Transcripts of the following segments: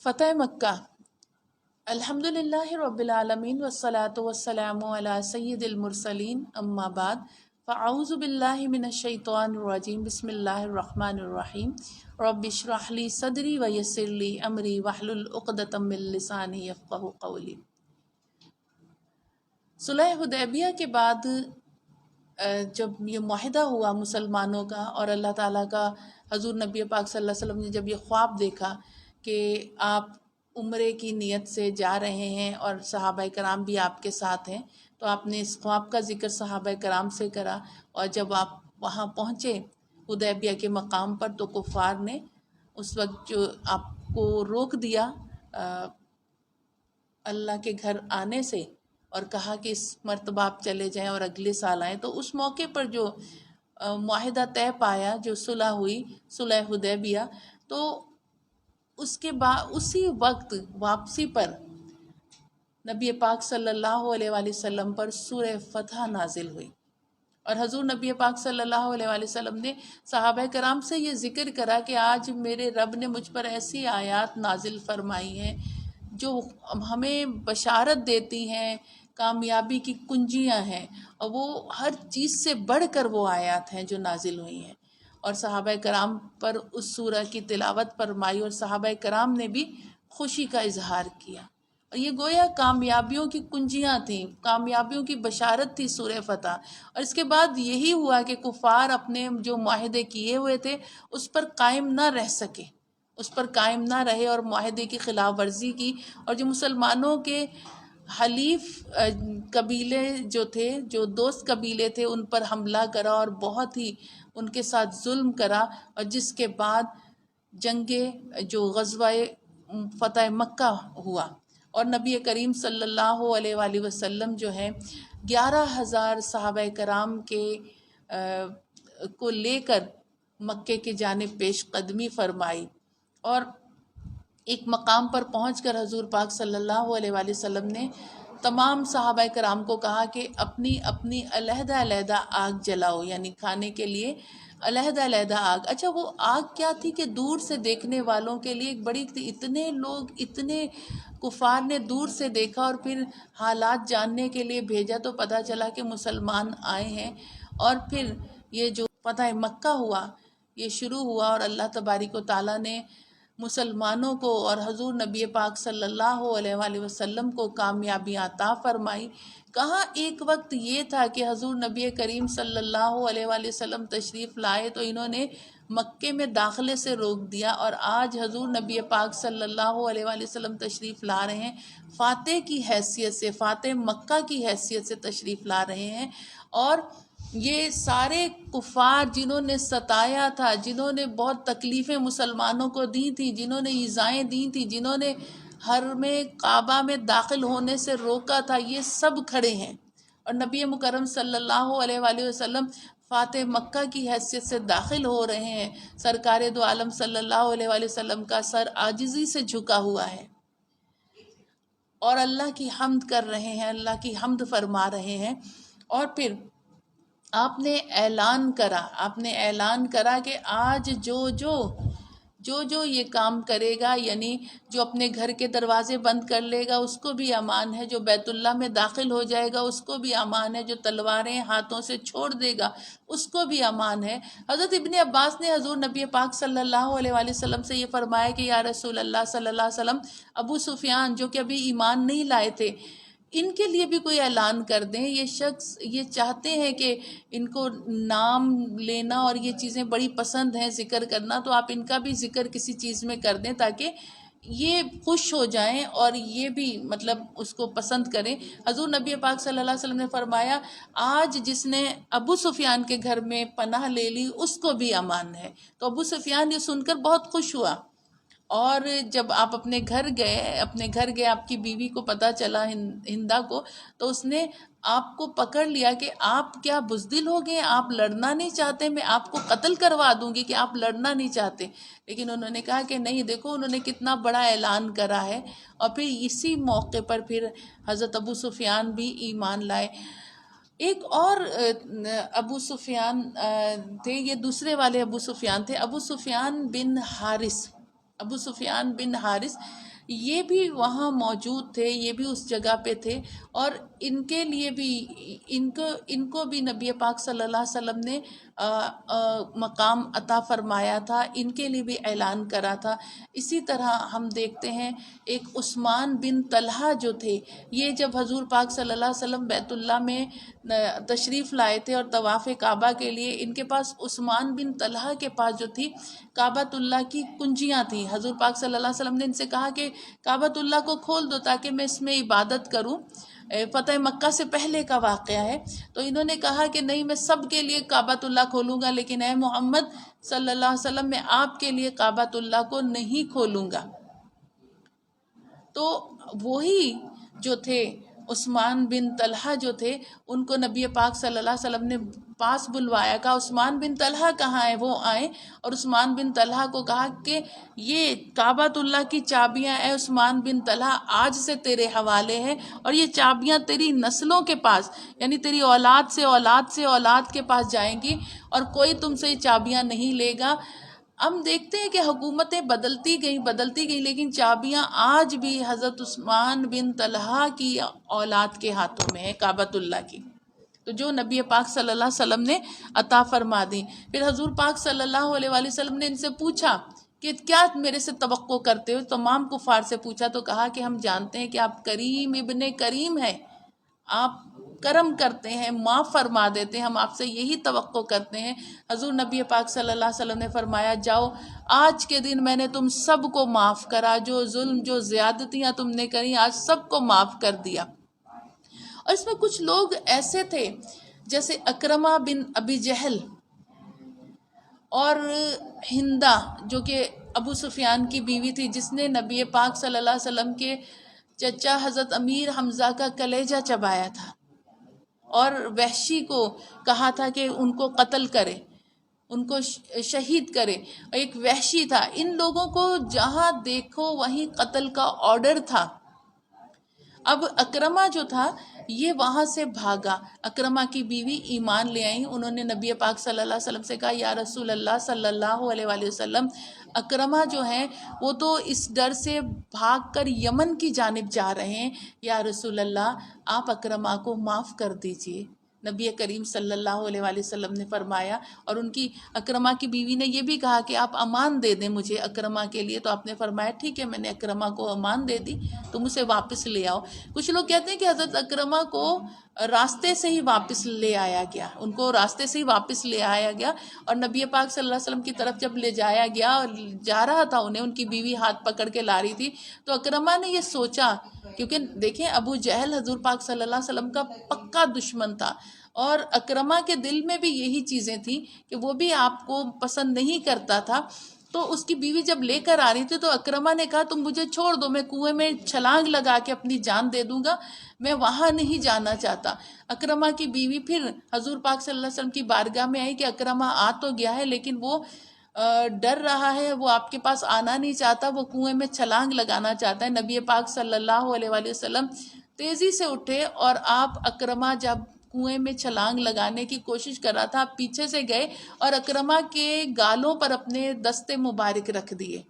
فتح مکہ۔ الحمدللہ رب العالمین والصلاة والسلام علی سید المرسلین، اما بعد فاعوذ باللہ من الشیطان الرجیم، بسم اللہ الرحمن الرحیم۔ رب اشرح لی صدری ویسر لی امری واحلل عقدۃ من لسانی یفقہوا قولی۔ صلح حدیبیہ کے بعد جب یہ معاہدہ ہوا مسلمانوں کا اور اللہ تعالیٰ کا، حضور نبی پاک صلی اللہ علیہ وسلم نے جب یہ خواب دیکھا کہ آپ عمرے کی نیت سے جا رہے ہیں اور صحابہ کرام بھی آپ کے ساتھ ہیں، تو آپ نے اس خواب کا ذکر صحابہ کرام سے کرا، اور جب آپ وہاں پہنچے حدیبیہ کے مقام پر تو کفار نے اس وقت جو آپ کو روک دیا اللہ کے گھر آنے سے، اور کہا کہ اس مرتبہ آپ چلے جائیں اور اگلے سال آئیں۔ تو اس موقع پر جو معاہدہ طے پایا، جو صلح ہوئی، صلح حدیبیہ، تو اس کے بعد اسی وقت واپسی پر نبی پاک صلی اللہ علیہ وآلہ وسلم پر سورہ فتح نازل ہوئی، اور حضور نبی پاک صلی اللہ علیہ وآلہ وسلم نے صحابہ کرام سے یہ ذکر کرا کہ آج میرے رب نے مجھ پر ایسی آیات نازل فرمائی ہیں جو ہمیں بشارت دیتی ہیں، کامیابی کی کنجیاں ہیں، اور وہ ہر چیز سے بڑھ کر وہ آیات ہیں جو نازل ہوئی ہیں۔ اور صحابہ کرام پر اس سورہ کی تلاوت فرمائی، اور صحابہ کرام نے بھی خوشی کا اظہار کیا، اور یہ گویا کامیابیوں کی کنجیاں تھیں، کامیابیوں کی بشارت تھی سورہ فتح۔ اور اس کے بعد یہی ہوا کہ کفار اپنے جو معاہدے کیے ہوئے تھے اس پر قائم نہ رہ سکے، اس پر قائم نہ رہے اور معاہدے کی خلاف ورزی کی، اور جو مسلمانوں کے حلیف قبیلے جو تھے، جو دوست قبیلے تھے، ان پر حملہ کرا اور بہت ہی ان کے ساتھ ظلم کرا، اور جس کے بعد جنگ جو غزوہ فتح مکہ ہوا، اور نبی کریم صلی اللہ علیہ وآلہ وسلم جو ہے 11,000 صحابہ کرام کے کو لے کر مکے کی جانب پیش قدمی فرمائی، اور ایک مقام پر پہنچ کر حضور پاک صلی اللہ علیہ وآلہ وسلم نے تمام صحابہ کرام کو کہا کہ اپنی اپنی علیحدہ علیحدہ آگ جلاؤ، یعنی کھانے کے لیے علیحدہ علیحدہ آگ۔ اچھا، وہ آگ کیا تھی کہ دور سے دیکھنے والوں کے لیے ایک بڑی تھی، اتنے لوگ، اتنے کفار نے دور سے دیکھا اور پھر حالات جاننے کے لیے بھیجا، تو پتہ چلا کہ مسلمان آئے ہیں، اور پھر یہ جو فتح مکہ ہوا یہ شروع ہوا، اور اللہ تبارک و تعالیٰ نے مسلمانوں کو اور حضور نبی پاک صلی اللہ علیہ وآلہ وسلم کو کامیابیاں عطا فرمائی۔ کہاں ایک وقت یہ تھا کہ حضور نبی کریم صلی اللہ علیہ وآلہ وسلم تشریف لائے تو انہوں نے مکے میں داخلے سے روک دیا، اور آج حضور نبی پاک صلی اللہ علیہ وآلہ وسلم تشریف لا رہے ہیں، فاتح کی حیثیت سے، فاتح مکہ کی حیثیت سے تشریف لا رہے ہیں، اور یہ سارے کفار جنہوں نے ستایا تھا، جنہوں نے بہت تکلیفیں مسلمانوں کو دی تھی، جنہوں نے ایذائیں دی تھی، جنہوں نے حرم کعبہ میں داخل ہونے سے روکا تھا، یہ سب کھڑے ہیں، اور نبی مکرم صلی اللہ علیہ وآلہ وسلم فاتح مکہ کی حیثیت سے داخل ہو رہے ہیں۔ سرکار دو عالم صلی اللہ علیہ وآلہ وسلم کا سر عاجزی سے جھکا ہوا ہے، اور اللہ کی حمد کر رہے ہیں، اللہ کی حمد فرما رہے ہیں۔ اور پھر آپ نے اعلان کرا کہ آج جو یہ کام کرے گا، یعنی جو اپنے گھر کے دروازے بند کر لے گا اس کو بھی امان ہے، جو بیت اللہ میں داخل ہو جائے گا اس کو بھی امان ہے، جو تلواریں ہاتھوں سے چھوڑ دے گا اس کو بھی امان ہے۔ حضرت ابن عباس نے حضور نبی پاک صلی اللہ علیہ وآلہ وسلم سے یہ فرمایا کہ یا رسول اللہ صلی اللہ علیہ وسلم، ابو سفیان جو کہ ابھی ایمان نہیں لائے تھے، ان کے لیے بھی کوئی اعلان کر دیں، یہ شخص یہ چاہتے ہیں کہ ان کو نام لینا اور یہ چیزیں بڑی پسند ہیں ذکر کرنا، تو آپ ان کا بھی ذکر کسی چیز میں کر دیں تاکہ یہ خوش ہو جائیں اور یہ بھی مطلب اس کو پسند کریں۔ حضور نبی پاک صلی اللہ علیہ وسلم نے فرمایا آج جس نے ابو سفیان کے گھر میں پناہ لے لی اس کو بھی امان ہے۔ تو ابو سفیان یہ سن کر بہت خوش ہوا، اور جب آپ اپنے گھر گئے آپ کی بیوی کو پتہ چلا، ہندا کو، تو اس نے آپ کو پکڑ لیا کہ آپ کیا بزدل ہو گئے، آپ لڑنا نہیں چاہتے، میں آپ کو قتل کروا دوں گی کہ آپ لڑنا نہیں چاہتے۔ لیکن انہوں نے کہا کہ نہیں، دیکھو انہوں نے کتنا بڑا اعلان کرا ہے، اور پھر اسی موقع پر پھر حضرت ابو سفیان بھی ایمان لائے۔ ایک اور ابو سفیان تھے، یہ دوسرے والے ابو سفیان تھے، ابو سفیان بن حارث۔ یہ بھی وہاں موجود تھے، یہ بھی اس جگہ پہ تھے، اور ان کے لیے بھی ان کو بھی نبی پاک صلی اللہ علیہ وسلم نے مقام عطا فرمایا تھا، ان کے لیے بھی اعلان کرا تھا۔ اسی طرح ہم دیکھتے ہیں ایک عثمان بن طلحہ جو تھے، یہ جب حضور پاک صلی اللہ علیہ وسلم بیت اللہ میں تشریف لائے تھے اور طواف کعبہ کے لیے، ان کے پاس عثمان بن طلحہ کے پاس جو تھی کعبۃ اللہ کی کنجیاں تھیں۔ حضور پاک صلی اللہ علیہ وسلم نے ان سے کہا کہ کعبۃ اللہ کو کھول دو تاکہ میں اس میں عبادت کروں۔ فتح مکہ سے پہلے کا واقعہ ہے۔ تو انہوں نے کہا کہ نہیں، میں سب کے لیے کعبۃ اللہ کھولوں گا، لیکن اے محمد صلی اللہ علیہ وسلم میں آپ کے لیے کعبۃ اللہ کو نہیں کھولوں گا۔ تو وہی جو تھے عثمان بن طلحہ جو تھے، ان کو نبی پاک صلی اللہ علیہ وسلم نے پاس بلوایا، کہا عثمان بن طلحہ کہاں ہے؟ وہ آئے اور عثمان بن طلحہ کو کہا کہ یہ کعبۃ اللہ کی چابیاں اے عثمان بن طلحہ آج سے تیرے حوالے ہیں، اور یہ چابیاں تیری نسلوں کے پاس، یعنی تیری اولاد سے اولاد سے اولاد کے پاس جائیں گی، اور کوئی تم سے یہ چابیاں نہیں لے گا۔ ہم دیکھتے ہیں کہ حکومتیں بدلتی گئیں، لیکن چابیاں آج بھی حضرت عثمان بن طلحہ کی اولاد کے ہاتھوں میں ہے، کعبۃ اللہ کی، تو جو نبی پاک صلی اللہ علیہ وسلم نے عطا فرما دی۔ پھر حضور پاک صلی اللہ علیہ وآلہ وسلم نے ان سے پوچھا کہ کیا میرے سے توقع کرتے ہو؟ تمام کفار سے پوچھا، تو کہا کہ ہم جانتے ہیں کہ آپ کریم ابن کریم ہیں، آپ کرم کرتے ہیں، معاف فرما دیتے ہیں، ہم آپ سے یہی توقع کرتے ہیں۔ حضور نبی پاک صلی اللہ علیہ وسلم نے فرمایا جاؤ، آج کے دن میں نے تم سب کو معاف کرا، جو ظلم جو زیادتیاں تم نے کری آج سب کو معاف کر دیا۔ اور اس میں کچھ لوگ ایسے تھے جیسے اکرمہ بن ابی جہل اور ہندہ جو کہ ابو سفیان کی بیوی تھی، جس نے نبی پاک صلی اللہ علیہ وسلم کے چچا حضرت امیر حمزہ کا کلیجہ چبایا تھا، اور وحشی کو کہا تھا کہ ان کو قتل کرے، ان کو شہید کرے، ایک وحشی تھا۔ ان لوگوں کو جہاں دیکھو وہیں قتل کا آرڈر تھا۔ اب اکرمہ جو تھا یہ وہاں سے بھاگا، اکرمہ کی بیوی ایمان لے آئیں، انہوں نے نبی پاک صلی اللہ علیہ وسلم سے کہا یا رسول اللہ صلی اللہ علیہ وآلہ وسلم، اکرمہ جو ہیں وہ تو اس ڈر سے بھاگ کر یمن کی جانب جا رہے ہیں، یا رسول اللہ آپ اکرمہ کو معاف کر دیجئے۔ نبی کریم صلی اللہ علیہ وآلہ وسلم نے فرمایا، اور ان کی اکرمہ کی بیوی نے یہ بھی کہا کہ آپ امان دے دیں مجھے اکرمہ کے لیے، تو آپ نے فرمایا ٹھیک ہے، میں نے اکرمہ کو امان دے دی، تم اسے واپس لے آؤ۔ کچھ لوگ کہتے ہیں کہ حضرت اکرمہ کو راستے سے ہی واپس لے آیا گیا، ان کو راستے سے ہی واپس لے آیا گیا، اور نبی پاک صلی اللہ علیہ وسلم کی طرف جب لے جایا گیا اور جا رہا تھا انہیں، ان کی بیوی ہاتھ پکڑ کے لا رہی تھی، تو اکرمہ نے یہ سوچا، کیونکہ دیکھیں ابو جہل حضور پاک صلی اللہ علیہ وسلم کا پکا دشمن تھا، اور اکرمہ کے دل میں بھی یہی چیزیں تھیں کہ وہ بھی آپ کو پسند نہیں کرتا تھا۔ تو اس کی بیوی جب لے کر آ رہی تھی تو اکرمہ نے کہا تم مجھے چھوڑ دو، میں کنویں میں چھلانگ لگا کے اپنی جان دے دوں گا، میں وہاں نہیں جانا چاہتا۔ اکرمہ کی بیوی پھر حضور پاک صلی اللہ علیہ وسلم کی بارگاہ میں آئی کہ اکرمہ آ تو گیا ہے لیکن وہ ڈر رہا ہے، وہ آپ کے پاس آنا نہیں چاہتا، وہ کنویں میں چھلانگ لگانا چاہتا ہے۔ نبی پاک صلی اللہ علیہ وآلہ وسلم تیزی سے اٹھے، اور آپ اکرمہ جب کنویں میں چھلانگ لگانے کی کوشش کر رہا تھا، آپ پیچھے سے گئے اور اکرمہ کے گالوں پر اپنے دستے مبارک رکھ دیے۔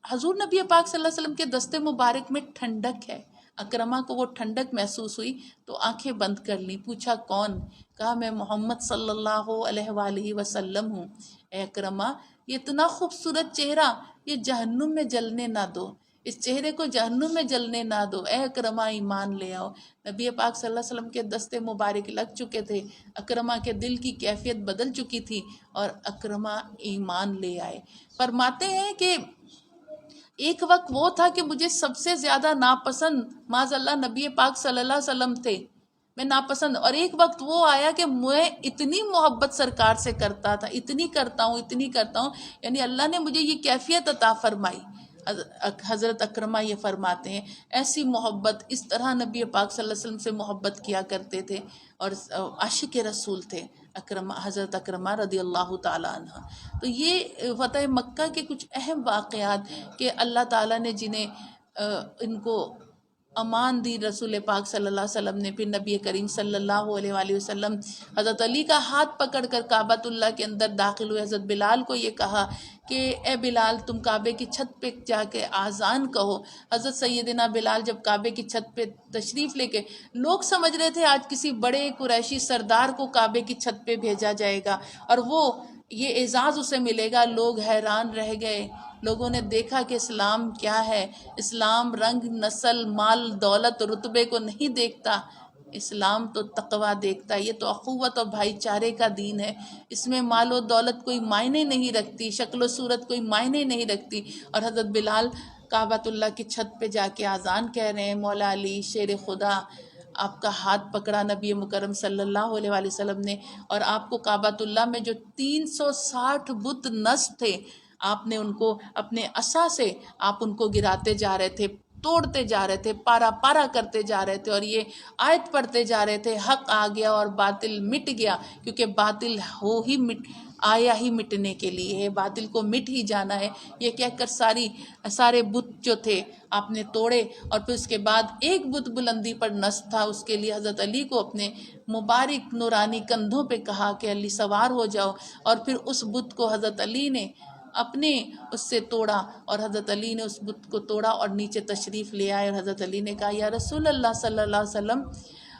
حضور نبی پاک صلی اللہ علیہ وسلم کے دستے مبارک میں ٹھنڈک ہے، اکرمہ کو وہ ٹھنڈک محسوس ہوئی تو آنکھیں بند کر لیں۔ پوچھا کون؟ کہا میں محمد صلی اللہ علیہ وآلہ وسلم ہوں۔ اے اکرمہ، یہ اتنا خوبصورت چہرہ یہ جہنم میں جلنے نہ دو، اس چہرے کو جہنم میں جلنے نہ دو، اے اکرمہ ایمان لے آؤ۔ نبی پاک صلی اللہ علیہ وسلم کے دستے مبارک لگ چکے تھے، اکرمہ کے دل کی کیفیت بدل چکی تھی، اور اکرمہ ایمان لے آئے۔ فرماتے ہیں کہ ایک وقت وہ تھا کہ مجھے سب سے زیادہ ناپسند معاذ اللہ نبی پاک صلی اللہ علیہ وسلم تھے، میں ناپسند، اور ایک وقت وہ آیا کہ میں اتنی محبت سرکار سے کرتا تھا، اتنی کرتا ہوں، یعنی اللہ نے مجھے یہ کیفیت عطا فرمائی۔ حضرت اکرمہ یہ فرماتے ہیں ایسی محبت، اس طرح نبی پاک صلی اللہ علیہ وسلم سے محبت کیا کرتے تھے، اور عاشق رسول تھے حضرت اکرمہ رضی اللہ تعالیٰ عنہ۔ تو یہ فتح مکہ کے کچھ اہم واقعات کہ اللہ تعالیٰ نے جنہیں ان کو امان دی رسول پاک صلی اللہ علیہ وسلم نے. پھر نبی کریم صلی اللہ علیہ وآلہ وسلم حضرت علی کا ہاتھ پکڑ کر کعبۃ اللہ کے اندر داخل ہوئے. حضرت بلال کو یہ کہا کہ اے بلال تم کعبے کی چھت پہ جا کے آذان کہو. حضرت سیدنا بلال جب کعبے کی چھت پہ تشریف لے کے، لوگ سمجھ رہے تھے آج کسی بڑے قریشی سردار کو کعبے کی چھت پہ بھیجا جائے گا اور وہ یہ اعزاز اسے ملے گا. لوگ حیران رہ گئے. لوگوں نے دیکھا کہ اسلام کیا ہے. اسلام رنگ، نسل، مال، دولت، رتبے کو نہیں دیکھتا. اسلام تو تقویٰ دیکھتا ہے. یہ تو اخوت اور بھائی چارے کا دین ہے. اس میں مال و دولت کوئی معنی نہیں رکھتی، شکل و صورت کوئی معنی نہیں رکھتی. اور حضرت بلال کعبۃ اللہ کی چھت پہ جا کے آذان کہہ رہے ہیں، مولا علی شیر خدا آپ کا ہاتھ پکڑا نبی مکرم صلی اللہ علیہ وآلہ وسلم نے، اور آپ کو کعبۃ اللہ میں جو 360 بت نصب تھے، آپ نے ان کو اپنے عصا سے آپ ان کو گراتے جا رہے تھے، توڑتے جا رہے تھے، پارا پارا کرتے جا رہے تھے، اور یہ آیت پڑھتے جا رہے تھے، حق آ گیا اور باطل مٹ گیا، کیونکہ باطل آیا ہی مٹنے کے لیے ہے، باطل کو مٹ ہی جانا ہے. یہ کہہ کر سارے بت جو تھے آپ نے توڑے. اور پھر اس کے بعد ایک بت بلندی پر نصب تھا، اس کے لیے حضرت علی کو اپنے مبارک نورانی کندھوں پہ کہا کہ علی سوار ہو جاؤ. اور پھر اس بت کو حضرت علی نے اپنے اس سے توڑا، اور حضرت علی نے اس بت کو توڑا اور نیچے تشریف لے آئے. اور حضرت علی نے کہا یا رسول اللہ صلی اللہ علیہ وسلم.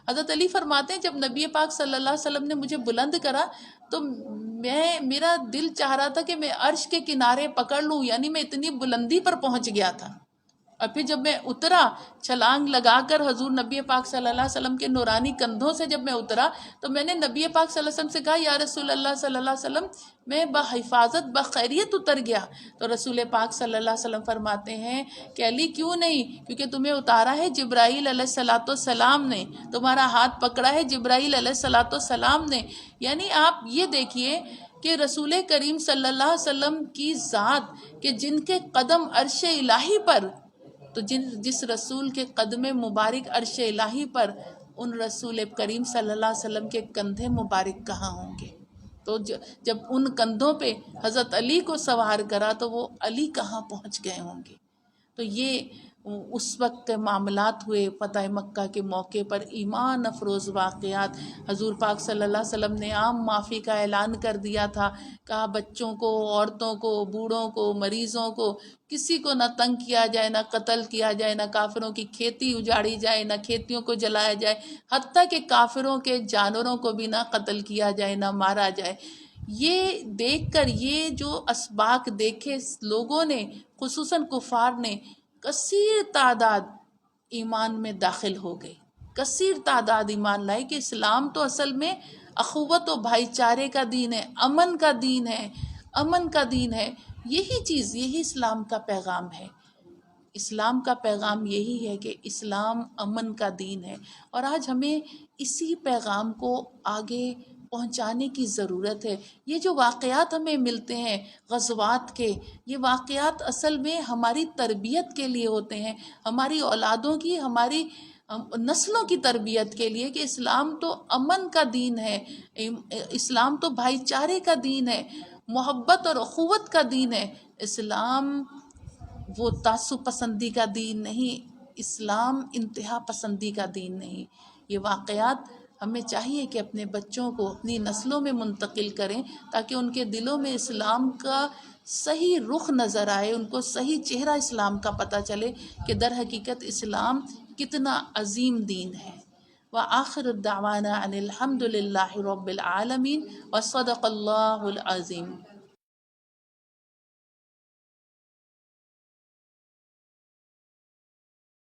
حضرت علی فرماتے ہیں جب نبی پاک صلی اللہ علیہ وسلم نے مجھے بلند کرا تو میرا دل چاہ رہا تھا کہ میں عرش کے کنارے پکڑ لوں، یعنی میں اتنی بلندی پر پہنچ گیا تھا. اور پھر جب میں اترا چھلانگ لگا کر حضور نبی پاک صلی اللہ علیہ وسلم کے نورانی کندھوں سے جب میں اترا تو میں نے نبی پاک صلی اللہ علیہ وسلم سے کہا یا رسول اللہ صلی اللہ علیہ وسلم میں بحفاظت بخیریت اتر گیا. تو رسول پاک صلی اللہ علیہ وسلم فرماتے ہیں کہ علی کیوں نہیں، کیونکہ تمہیں اتارا ہے جبرائیل علیہ السلام نے، تمہارا ہاتھ پکڑا ہے جبرائیل علیہ السلام نے. یعنی آپ یہ دیکھیے کہ رسول کریم صلی اللہ علیہ وسلم کی ذات کہ جن کے قدم عرش الہی پر، تو جس رسول کے قدم مبارک عرش الہی پر، ان رسول کریم صلی اللہ علیہ وسلم کے کندھے مبارک کہاں ہوں گے؟ تو جب ان کندھوں پہ حضرت علی کو سوار کرا تو وہ علی کہاں پہنچ گئے ہوں گے؟ تو یہ اس وقت کے معاملات ہوئے فتح مکہ کے موقع پر، ایمان افروز واقعات. حضور پاک صلی اللہ علیہ وسلم نے عام معافی کا اعلان کر دیا تھا، کہا بچوں کو، عورتوں کو، بوڑھوں کو، مریضوں کو کسی کو نہ تنگ کیا جائے، نہ قتل کیا جائے، نہ کافروں کی کھیتی اجاڑی جائے، نہ کھیتیوں کو جلایا جائے، حتیٰ کہ کافروں کے جانوروں کو بھی نہ قتل کیا جائے، نہ مارا جائے. یہ دیکھ کر، یہ جو اسباق دیکھے لوگوں نے، خصوصاً کفار نے، کثیر تعداد ایمان میں داخل ہو گئی، کثیر تعداد ایمان لائے کہ اسلام تو اصل میں اخوت و بھائی چارے کا دین ہے، امن کا دین ہے، امن کا دین ہے. یہی چیز، یہی اسلام کا پیغام ہے. اسلام کا پیغام یہی ہے کہ اسلام امن کا دین ہے، اور آج ہمیں اسی پیغام کو آگے پہنچانے کی ضرورت ہے. یہ جو واقعات ہمیں ملتے ہیں غزوات کے، یہ واقعات اصل میں ہماری تربیت کے لیے ہوتے ہیں، ہماری اولادوں کی، ہماری نسلوں کی تربیت کے لیے، کہ اسلام تو امن کا دین ہے، اسلام تو بھائی چارے کا دین ہے، محبت اور اخوت کا دین ہے. اسلام وہ تعصب پسندی کا دین نہیں، اسلام انتہا پسندی کا دین نہیں. یہ واقعات ہمیں چاہیے کہ اپنے بچوں کو اپنی نسلوں میں منتقل کریں تاکہ ان کے دلوں میں اسلام کا صحیح رخ نظر آئے، ان کو صحیح چہرہ اسلام کا پتہ چلے کہ در حقیقت اسلام کتنا عظیم دین ہے. وآخر الدعوانا ان الحمد للہ رب العالمین وصدق اللہ العظیم.